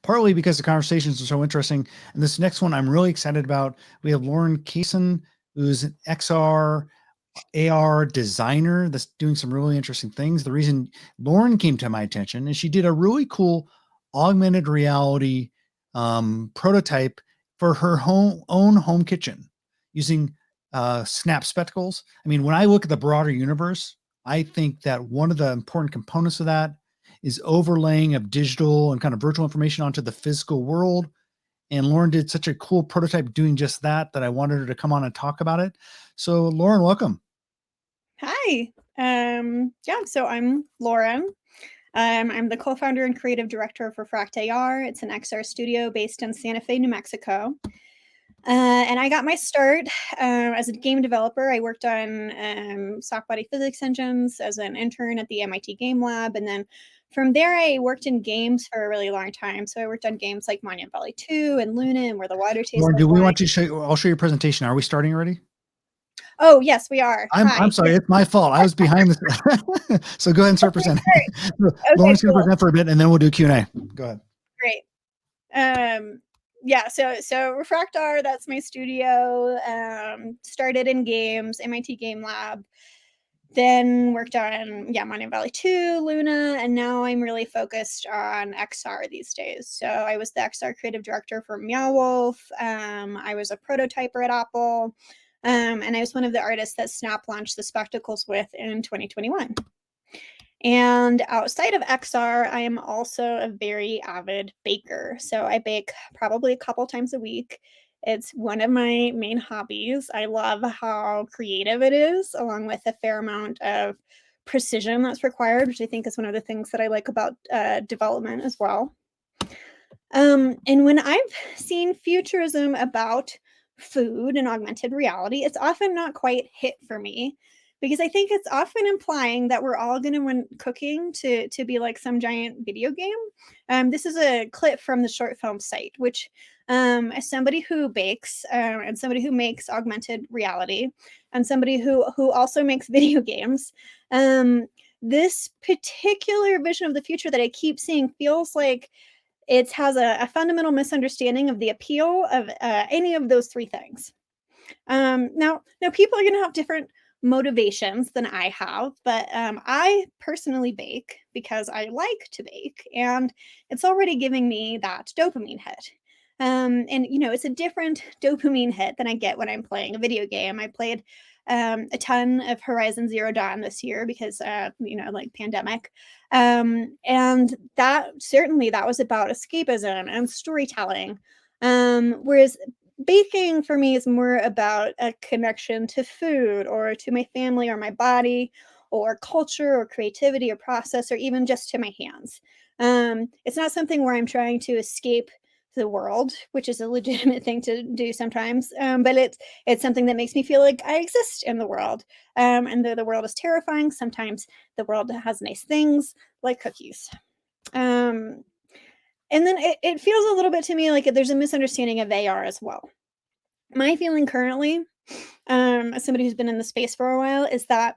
partly because the conversations are so interesting. And this next one I'm really excited about. We have Lauren Kaysen, who's an XR AR designer that's doing some really interesting things. The reason Lauren came to my attention is she did a really cool augmented reality prototype for her own home kitchen using Snap spectacles. I mean, when I look at the broader universe, I think that one of the important components of that is overlaying of digital and kind of virtual information onto the physical world. And Lauren did such a cool prototype doing just that I wanted her to come on and talk about it. So Lauren, welcome. Hi. Yeah, so I'm Lauren. I'm the co-founder and creative director for Fract AR. It's an XR studio based in Santa Fe, New Mexico. And I got my start as a game developer. I worked on soft body physics engines as an intern at the MIT Game Lab. And then from there, I worked in games for a really long time. So I worked on games like Monument Valley 2 and Luna and Where the Water Tastes Lauren, Like do we Wine. want to show you? I'll show you a presentation. Are we starting already? Oh, yes, we are. I'm sorry. It's my fault. I was behind this. So go ahead and start presenting. Lauren's going to present for a bit and then we'll do Q&A. Go ahead. Great. Yeah, so Refractar, that's my studio. Started in games, MIT Game Lab, then worked on Monument Valley 2, Luna, and now I'm really focused on XR these days. So I was the XR creative director for Meow Wolf. I was a prototyper at Apple, and I was one of the artists that Snap launched the spectacles with in 2021. And outside of XR, I am also a very avid baker. So I bake probably a couple times a week. It's one of my main hobbies. I love how creative it is, along with a fair amount of precision that's required, which I think is one of the things that I like about development as well. And when I've seen futurism about food and augmented reality, it's often not quite hit for me, because I think it's often implying that we're all going to want cooking to be like some giant video game. This is a clip from the short film site, which as somebody who bakes and somebody who makes augmented reality and somebody who also makes video games, this particular vision of the future that I keep seeing feels like it has a fundamental misunderstanding of the appeal of any of those three things. Now, people are going to have different motivations than I have, but I personally bake because I like to bake, and it's already giving me that dopamine hit. And it's a different dopamine hit than I get when I'm playing a video game. I played a ton of Horizon Zero Dawn this year because like pandemic, and that was about escapism and storytelling, whereas baking for me is more about a connection to food or to my family or my body or culture or creativity or process or even just to my hands. It's not something where I'm trying to escape the world, which is a legitimate thing to do sometimes, but it's something that makes me feel like I exist in the world. And though the world is terrifying, sometimes the world has nice things like cookies. And then it feels a little bit to me like there's a misunderstanding of AR as well. My feeling currently, as somebody who's been in the space for a while, is that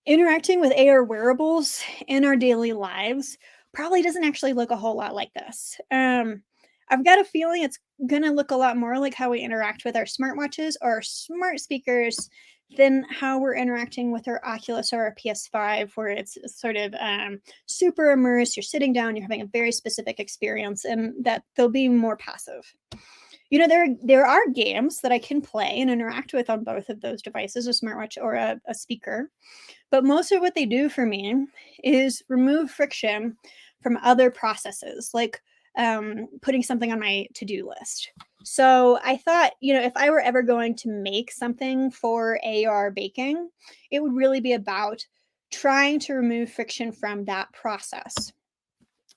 interacting with AR wearables in our daily lives probably doesn't actually look a whole lot like this. I've got a feeling it's going to look a lot more like how we interact with our smartwatches or our smart speakers than how we're interacting with our Oculus or our PS5, where it's sort of super immersed. You're sitting down, you're having a very specific experience, and that they'll be more passive. There are games that I can play and interact with on both of those devices, a smartwatch or a speaker. But most of what they do for me is remove friction from other processes, like putting something on my to-do list. So I thought, if I were ever going to make something for AR baking, it would really be about trying to remove friction from that process.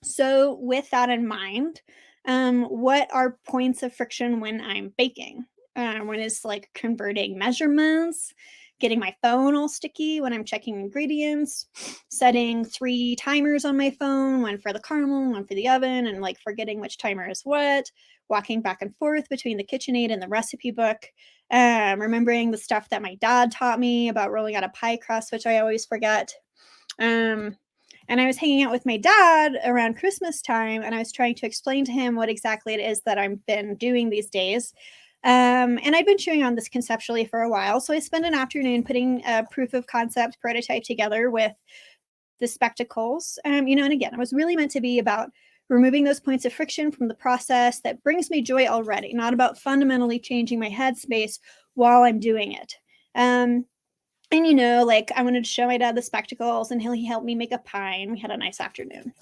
So with that in mind, what are points of friction when I'm baking? When it's like converting measurements, getting my phone all sticky when I'm checking ingredients, setting 3 timers on my phone, one for the caramel, one for the oven, and like forgetting which timer is what, walking back and forth between the KitchenAid and the recipe book, remembering the stuff that my dad taught me about rolling out a pie crust, which I always forget. And I was hanging out with my dad around Christmas time, and I was trying to explain to him what exactly it is that I've been doing these days. And I'd been chewing on this conceptually for a while. So I spent an afternoon putting a proof of concept prototype together with the spectacles. And again, it was really meant to be about removing those points of friction from the process that brings me joy already, not about fundamentally changing my headspace while I'm doing it. And I wanted to show my dad the spectacles, and he helped me make a pie, and we had a nice afternoon.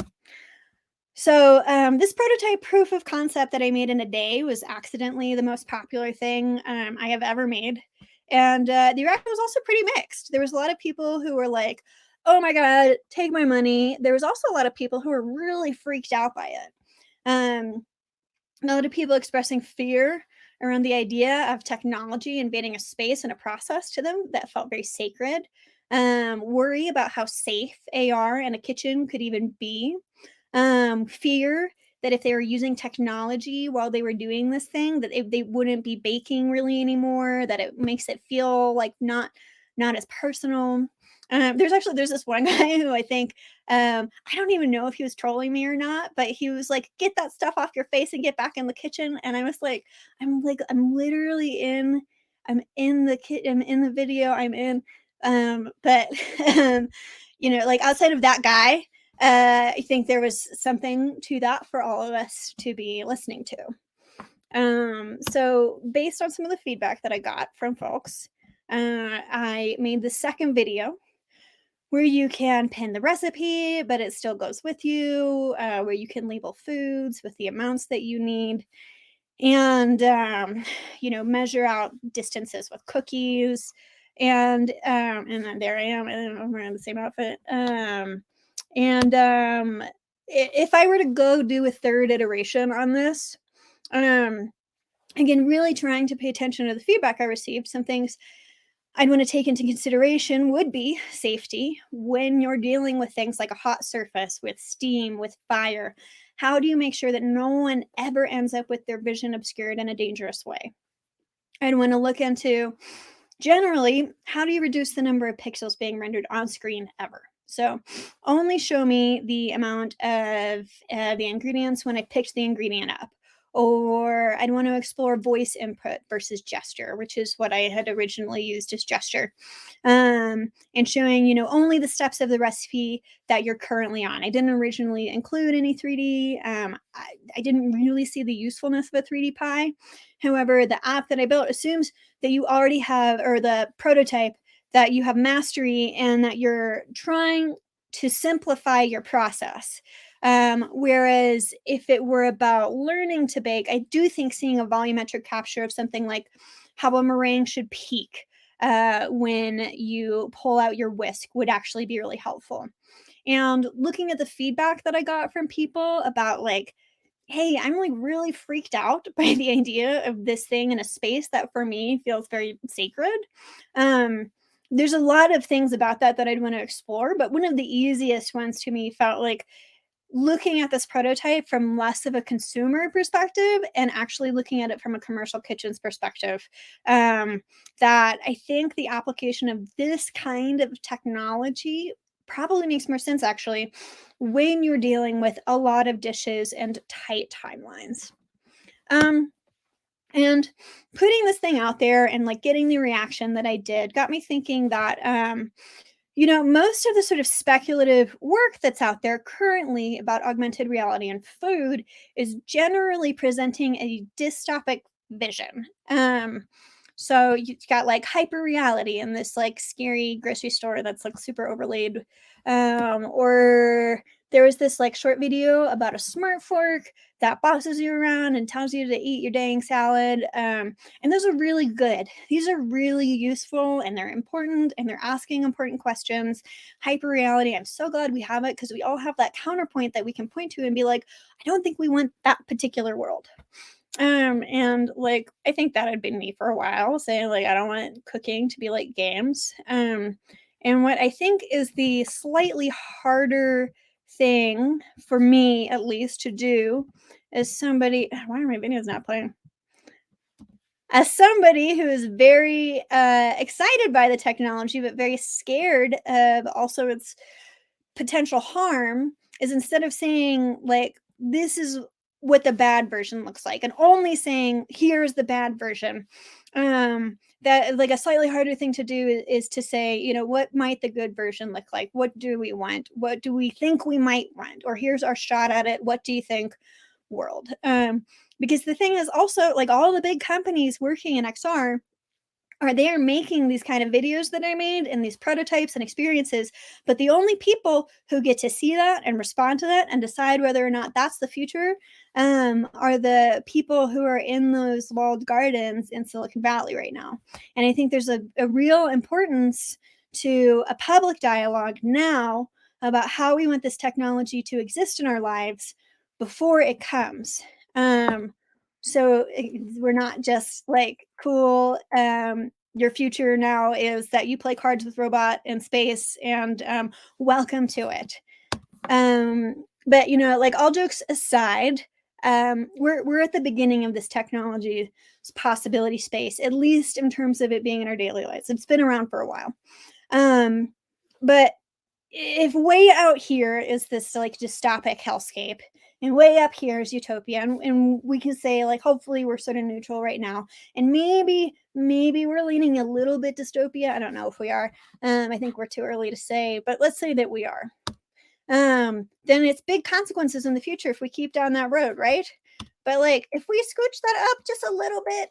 So this prototype proof of concept that I made in a day was accidentally the most popular thing I have ever made. And the reaction was also pretty mixed. There was a lot of people who were like, oh my God, take my money. There was also a lot of people who were really freaked out by it. A lot of people expressing fear around the idea of technology invading a space and a process to them that felt very sacred. Worry about how safe AR in a kitchen could even be. Fear that if they were using technology while they were doing this thing, that they wouldn't be baking really anymore, that it makes it feel like not as personal. There's this one guy who I think I don't even know if he was trolling me or not, but he was like, "Get that stuff off your face and get back in the kitchen." And I was like, I'm literally I'm in the video, I'm in, but like outside of that guy, I think there was something to that for all of us to be listening to. So based on some of the feedback that I got from folks, I made the second video where you can pin the recipe, but it still goes with you, where you can label foods with the amounts that you need, and measure out distances with cookies. And then there I am, and I'm wearing the same outfit. If I were to go do a third iteration on this, again, really trying to pay attention to the feedback I received, some things I'd want to take into consideration would be safety when you're dealing with things like a hot surface, with steam, with fire. How do you make sure that no one ever ends up with their vision obscured in a dangerous way? I'd want to look into, generally, how do you reduce the number of pixels being rendered on screen ever? So only show me the amount of the ingredients when I picked the ingredient up. Or I'd want to explore voice input versus gesture, which is what I had originally used as gesture. And showing, only the steps of the recipe that you're currently on. I didn't originally include any 3D. I didn't really see the usefulness of a 3D pie. However, the app that I built assumes that you already have, or the prototype, that you have mastery and that you're trying to simplify your process. Whereas if it were about learning to bake, I do think seeing a volumetric capture of something like how a meringue should peak when you pull out your whisk would actually be really helpful. And looking at the feedback that I got from people about like, hey, I'm like really freaked out by the idea of this thing in a space that for me feels very sacred. There's a lot of things about that I'd want to explore, but one of the easiest ones to me felt like looking at this prototype from less of a consumer perspective and actually looking at it from a commercial kitchen's perspective. That I think the application of this kind of technology probably makes more sense actually when you're dealing with a lot of dishes and tight timelines. And putting this thing out there and like getting the reaction that I did got me thinking that most of the sort of speculative work that's out there currently about augmented reality and food is generally presenting a dystopic vision. So you've got like hyper reality in this like scary grocery store that's like super overlaid. Or there was this like short video about a smart fork that bosses you around and tells you to eat your dang salad. And those are really good. These are really useful and they're important and they're asking important questions. Hyper reality, I'm so glad we have it because we all have that counterpoint that we can point to and be like, I don't think we want that particular world. And like I think that had been me for a while, saying like I don't want cooking to be like games. And what I think is the slightly harder thing for me, at least, to do as somebody, why are my videos not playing? As somebody who is very excited by the technology, but very scared of also its potential harm is, instead of saying like, this is what the bad version looks like, and only saying here's the bad version, that like a slightly harder thing to do is to say, you know, what might the good version look like? What do we want? What do we think we might want? Or here's our shot at it. What do you think, world? Because the thing is also, like, all the big companies working in XR are there making these kind of videos that I made and these prototypes and experiences, but the only people who get to see that and respond to that and decide whether or not that's the future, are the people who are in those walled gardens in Silicon Valley right now. And I think there's a real importance to a public dialogue now about how we want this technology to exist in our lives before it comes. So we're not just like, cool, your future now is that you play cards with robot in space, and welcome to it. But you know, like, all jokes aside, we're at the beginning of this technology's possibility space, at least in terms of it being in our daily lives. It's been around for a while. But if way out here is this like dystopic hellscape, and way up here is utopia, and we can say like, hopefully we're sort of neutral right now, and maybe we're leaning a little bit dystopia. I don't know if we are. I think we're too early to say, but let's say that we are. Then it's big consequences in the future if we keep down that road, right? But like, if we scooch that up just a little bit,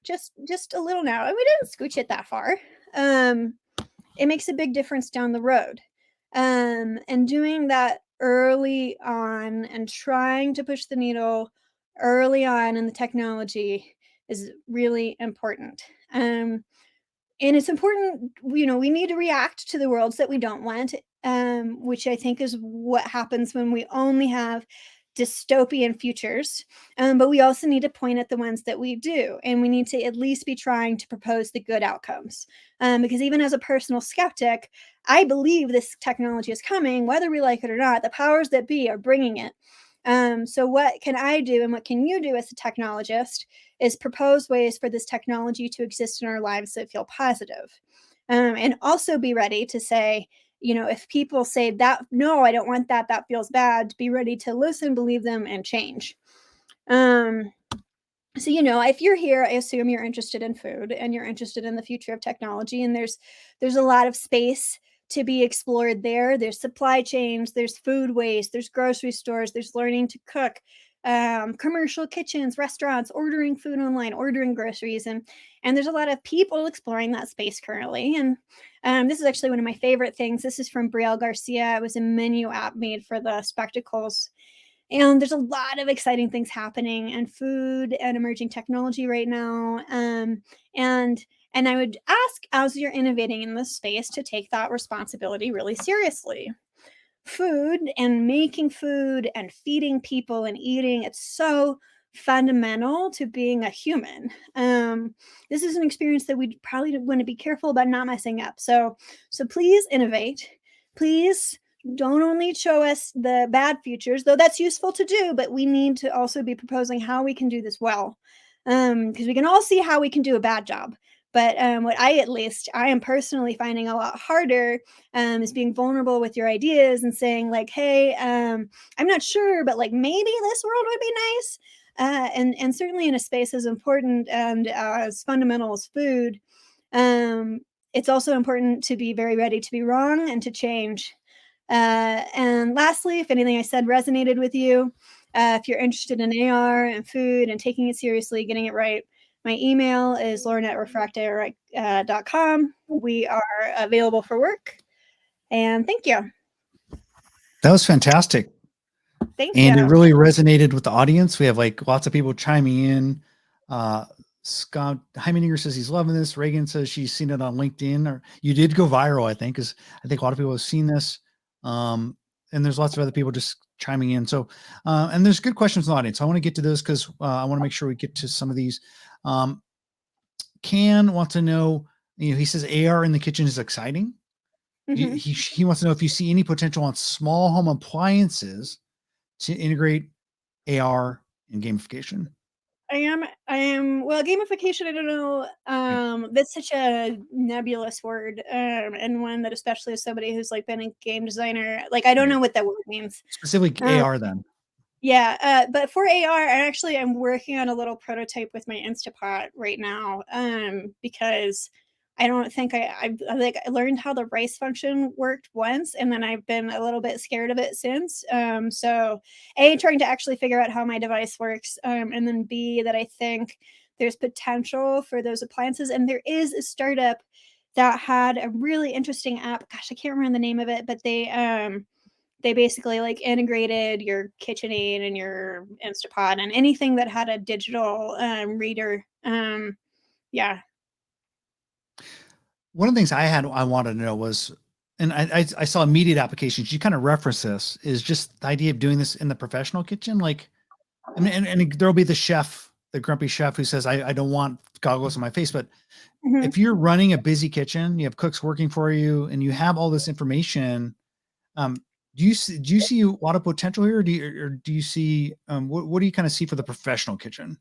just a little now, and we didn't scooch it that far, it makes a big difference down the road. And doing that early on and trying to push the needle early on in the technology is really important. And it's important, you know, we need to react to the worlds that we don't want, which I think is what happens when we only have dystopian futures. But we also need to point at the ones that we do, and we need to at least be trying to propose the good outcomes. Because even as a personal skeptic, I believe this technology is coming, whether we like it or not. The powers that be are bringing it. So what can I do, and what can you do as a technologist, is propose ways for this technology to exist in our lives that feel positive. And also be ready to say, you know, if people say that, no, I don't want that, that feels bad, be ready to listen, believe them, and change. So, you know, if you're here, I assume you're interested in food and you're interested in the future of technology, and there's a lot of space to be explored there. There's supply chains, there's food waste, there's grocery stores, there's learning to cook, commercial kitchens, restaurants, ordering food online, ordering groceries, and there's a lot of people exploring that space currently. And this is actually one of my favorite things. This is from Brielle Garcia. It was a menu app made for the spectacles. And there's a lot of exciting things happening in food and emerging technology right now. And I would ask, as you're innovating in this space, to take that responsibility really seriously. Food and making food and feeding people and eating, it's so fundamental to being a human. This is an experience that we probably want to be careful about not messing up. So please innovate. Please don't only show us the bad futures, though that's useful to do, but we need to also be proposing how we can do this well. Because we can all see how we can do a bad job. But what I am personally finding a lot harder, is being vulnerable with your ideas and saying like, hey, I'm not sure, but like, maybe this world would be nice. And certainly in a space as important and as fundamental as food, it's also important to be very ready to be wrong and to change. And lastly, if anything I said resonated with you, if you're interested in AR and food and taking it seriously, getting it right, my email is lauren@refractor.com. We are available for work. And thank you. That was fantastic. Thank And you. it really resonated with the audience. We have like lots of people chiming in. Scott Heimeninger says he's loving this. Reagan says she's seen it on LinkedIn, or you did go viral, I think, because I think a lot of people have seen this. And there's lots of other people just chiming in. So, and there's good questions in the audience. I want to get to those because I want to make sure we get to some of these. Can wants to know, you know, he says AR in the kitchen is exciting. Mhm. He wants to know if you see any potential on small home appliances to integrate AR and gamification. I am Well, gamification, I don't know. Like, That's such a nebulous word, and one that, especially as somebody who's like been a game designer, like I don't right. know what that word means. Specifically Um, AR then. yeah, but for AR, I'm working on a little prototype with my Instapot right now, because I don't think I learned how the rice function worked once, and then I've been a little bit scared of it since. So A, trying to actually figure out how my device works, and then B, that I think there's potential for those appliances, and there is a startup that had a really interesting app. Gosh, I can't remember the name of it, but they basically like integrated your KitchenAid and your Instapot and anything that had a digital reader. Yeah. One of the things I wanted to know was, and I saw immediate applications. You kind of reference this is just the idea of doing this in the professional kitchen. Like, I mean, and there'll be the chef, the grumpy chef who says, I don't want goggles on my face. But Mhm. if you're running a busy kitchen, you have cooks working for you, and you have all this information, um, do you see a lot of potential here? Or do you see what do you kind of see for the professional kitchen?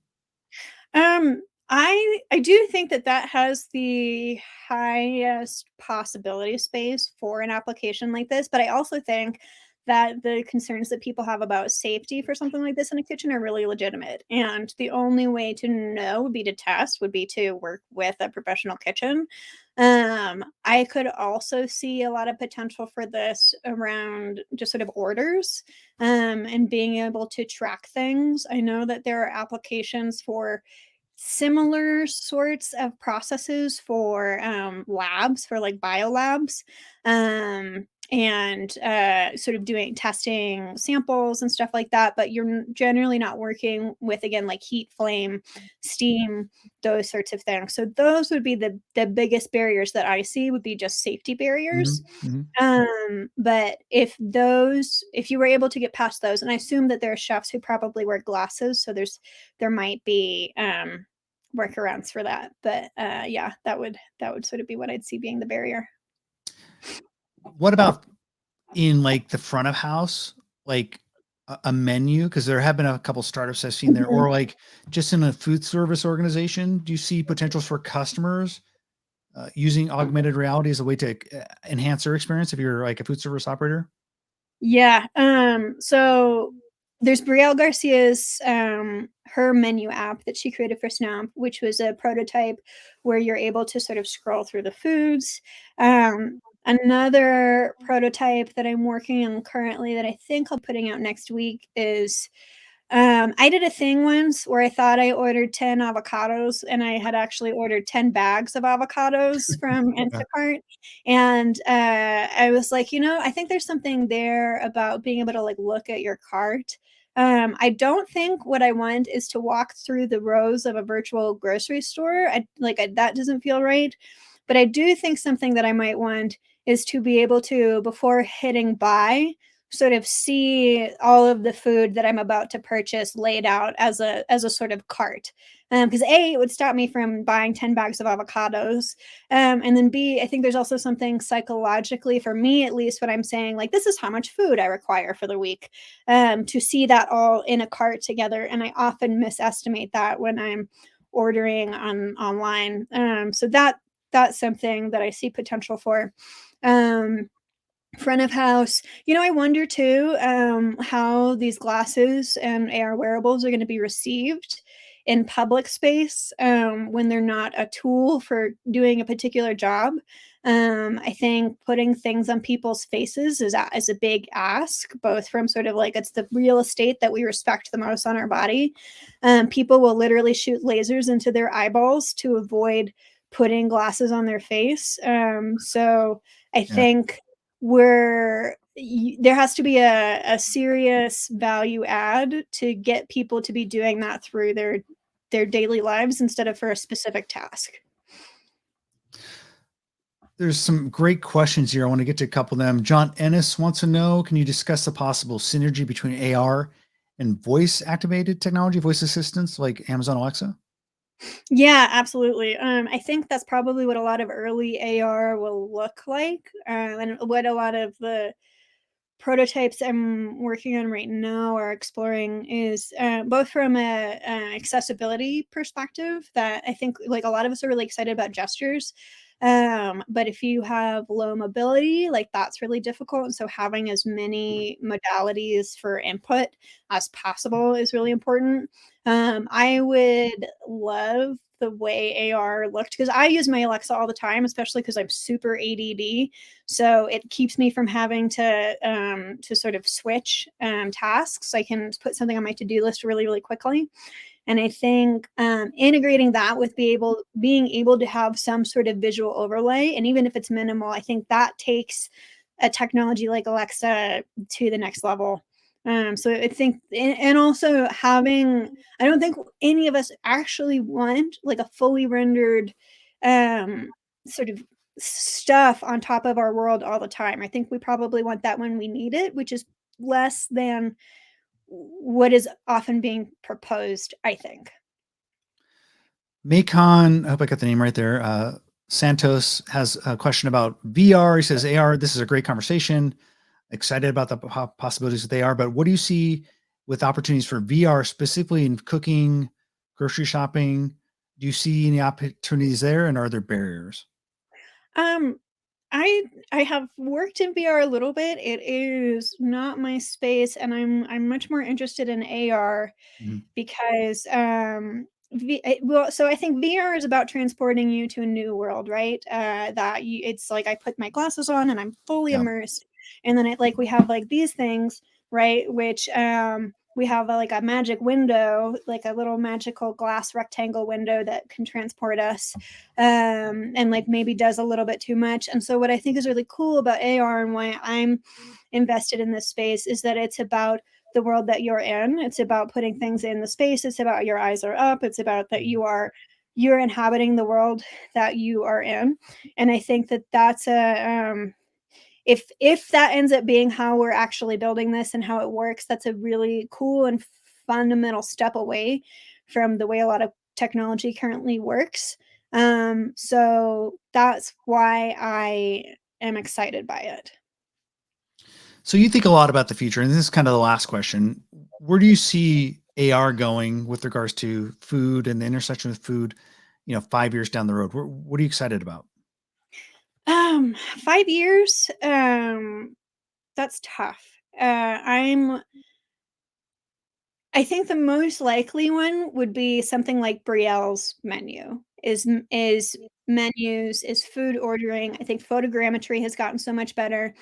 I do think that that has the highest possibility space for an application like this, but I also think that the concerns that people have about safety for something like this in a kitchen are really legitimate. And the only way to know would be to test, would be to work with a professional kitchen. I could also see a lot of potential for this around just sort of orders, and being able to track things. I know that there are applications for similar sorts of processes for labs, for like biolabs, and sort of doing testing samples and stuff like that, but you're generally not working with, again, like heat, flame, steam, those sorts of things. So those would be the biggest barriers that I see, would be just safety barriers. Mhm, mhm. But if you were able to get past those, and I assume that there are chefs who probably wear glasses, so there might be workarounds for that. But yeah, that would sort of be what I'd see being the barrier. What about in like the front of house, like a menu? Because there have been a couple startups I've seen there, Mhm. or like just in a food service organization. Do you see potentials for customers using augmented reality as a way to enhance their experience if you're like a food service operator? Yeah. So there's Brielle Garcia's her menu app that she created for Snap, which was a prototype where you're able to sort of scroll through the foods. Another prototype that I'm working on currently that I think I'll putting out next week is I did a thing once where I thought I ordered 10 avocados, and I had actually ordered 10 bags of avocados from Yeah. Instacart. And I was like, I think there's something there about being able to like look at your cart. I don't think what I want is to walk through the rows of a virtual grocery store. That doesn't feel right. But I do think something that I might want is to be able to, before hitting buy, sort of see all of the food that I'm about to purchase laid out as a sort of cart. Because A, it would stop me from buying 10 bags of avocados. And then B, I think there's also something psychologically, for me at least, when I'm saying, like, this is how much food I require for the week, to see that all in a cart together. And I often misestimate that when I'm ordering online. So that's something that I see potential for. Um, Front of house, I wonder too, how these glasses and AR wearables are going to be received in public space, when they're not a tool for doing a particular job. I think putting things on people's faces is a big ask, both from sort of like, it's the real estate that we respect the most on our body. People will literally shoot lasers into their eyeballs to avoid putting glasses on their face. So I Yeah. think there has to be a serious value add to get people to be doing that through their daily lives instead of for a specific task. There's some great questions here. I want to get to a couple of them. John Ennis wants to know, can you discuss the possible synergy between AR and voice activated technology, voice assistants like Amazon Alexa? Yeah, absolutely. I think that's probably what a lot of early AR will look like, and what a lot of the prototypes I'm working on right now or exploring is both from a accessibility perspective, that I think like a lot of us are really excited about gestures. But if you have low mobility, like that's really difficult. And so having as many modalities for input as possible is really important. I would love the way AR looked, because I use my Alexa all the time, especially because I'm super ADD. So it keeps me from having to sort of switch tasks. I can put something on my to-do list really, really quickly. And I think integrating that with being able to have some sort of visual overlay, and even if it's minimal, I think that takes a technology like Alexa to the next level. So I think, and also having, I don't think any of us actually want like a fully rendered sort of stuff on top of our world all the time. I think we probably want that when we need it, which is less than what is often being proposed, I think. Macon, I hope I got the name right there. Santos has a question about VR. He says, AR, this is a great conversation. Excited about the possibilities with AR, but what do you see with opportunities for VR, specifically in cooking, grocery shopping? Do you see any opportunities there, and are there barriers? Um, I have worked in VR a little bit. It is not my space, and I'm much more interested in AR Mhm. because well, so I think VR is about transporting you to a new world, right? That you, it's like I put my glasses on and I'm fully Yeah. immersed, and then it like we have like these things, right? Which we have like a magic window, like a little magical glass rectangle window that can transport us, and like maybe does a little bit too much. And so what I think is really cool about AR and why I'm invested in this space is that it's about the world that you're in. It's about putting things in the space. It's about your eyes are up. It's about that you're inhabiting the world that you are in. And I think that that's a if that ends up being how we're actually building this and how it works, that's a really cool and fundamental step away from the way a lot of technology currently works. So that's why I am excited by it. So you think a lot about the future, and this is kind of the last question. Where do you see AR going with regards to food and the intersection with food, 5 years down the road? What are you excited about? 5 years, that's tough. I think the most likely one would be something like Brielle's menu, is menus, is food ordering. I think photogrammetry has gotten so much better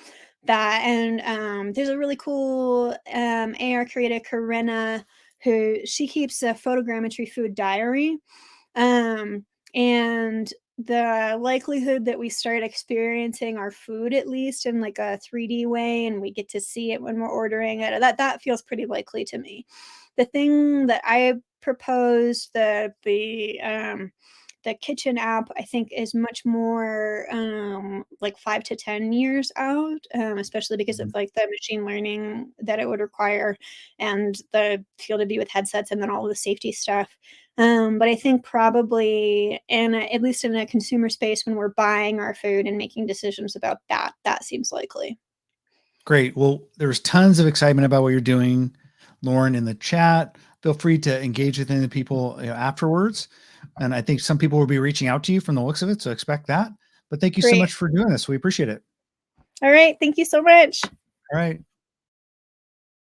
that, and there's a really cool AR creator, Corinna, who she keeps a photogrammetry food diary. Um, and the likelihood that we start experiencing our food at least in like a 3D way and we get to see it when we're ordering it, that feels pretty likely to me. The thing that I proposed, the kitchen app, I think is much more like 5 to 10 years out, especially because of Mhm. like the machine learning that it would require and the field to be with headsets and then all of the safety stuff. But I think probably at least in a consumer space when we're buying our food and making decisions about that, that seems likely. Great. Well, there's tons of excitement about what you're doing, Lauren, in the chat. Feel free to engage with any of the people afterwards. And I think some people will be reaching out to you from the looks of it. So expect that. But thank you so Great. much for doing this. We appreciate it. All right. Thank you so much. All right.